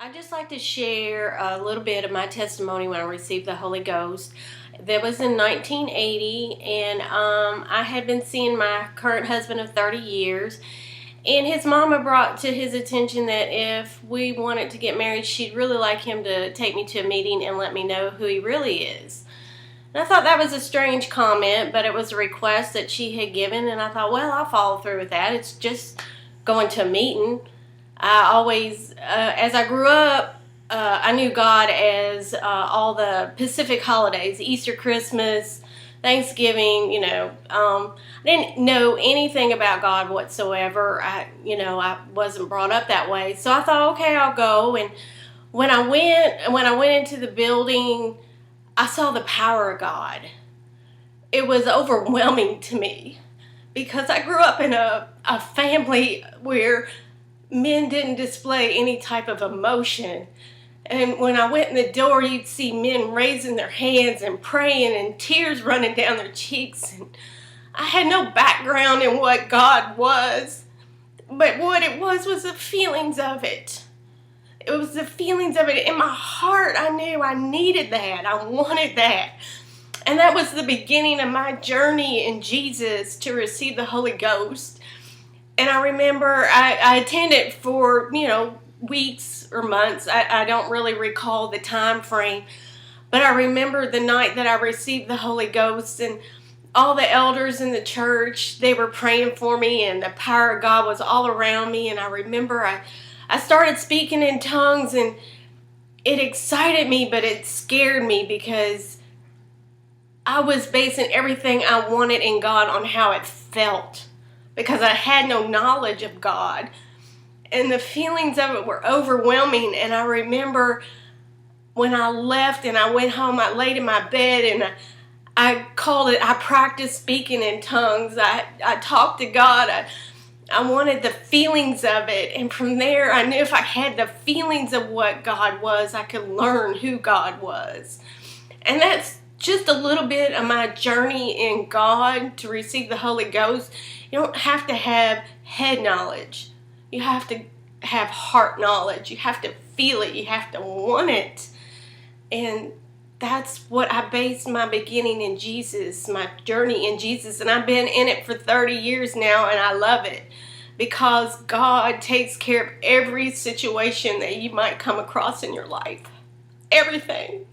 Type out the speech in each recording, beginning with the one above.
I'd just like to share a little bit of my testimony when I received the Holy Ghost. That was in 1980, and I had been seeing my current husband of 30 years, and his mama brought to his attention that if we wanted to get married, she'd really like him to take me to a meeting and let me know who he really is. And I thought that was a strange comment, but it was a request that she had given, and I thought, well, I'll follow through with that. It's just going to a meeting. I always, as I grew up, I knew God as all the Pacific holidays, Easter, Christmas, Thanksgiving. I didn't know anything about God whatsoever. I wasn't brought up that way, so I thought, okay, I'll go. And when I went into the building, I saw the power of God. It was overwhelming to me because I grew up in a family where men didn't display any type of emotion. And when I went in the door, you'd see men raising their hands and praying and tears running down their cheeks. And I had no background in what God was, but what it was the feelings of it. It was the feelings of it in my heart. I knew I needed that. I wanted that. And that was the beginning of my journey in Jesus to receive the Holy Ghost. And I remember I attended for, weeks or months. I don't really recall the time frame. But I remember the night that I received the Holy Ghost, and all the elders in the church, they were praying for me, and the power of God was all around me. And I remember I started speaking in tongues, and it excited me, but it scared me because I was basing everything I wanted in God on how it felt, because I had no knowledge of God. And the feelings of it were overwhelming. And I remember when I left and I went home, I laid in my bed and I practiced speaking in tongues. I talked to God. I wanted the feelings of it. And from there, I knew if I had the feelings of what God was, I could learn who God was. And that's just a little bit of my journey in God to receive the Holy Ghost. You don't have to have head knowledge. You have to have heart knowledge. You have to feel it. You have to want it. And that's what I based my beginning in Jesus, my journey in Jesus. And I've been in it for 30 years now, and I love it because God takes care of every situation that you might come across in your life. Everything.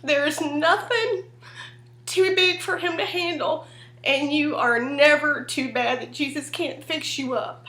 There's nothing too big for him to handle, and you are never too bad that Jesus can't fix you up.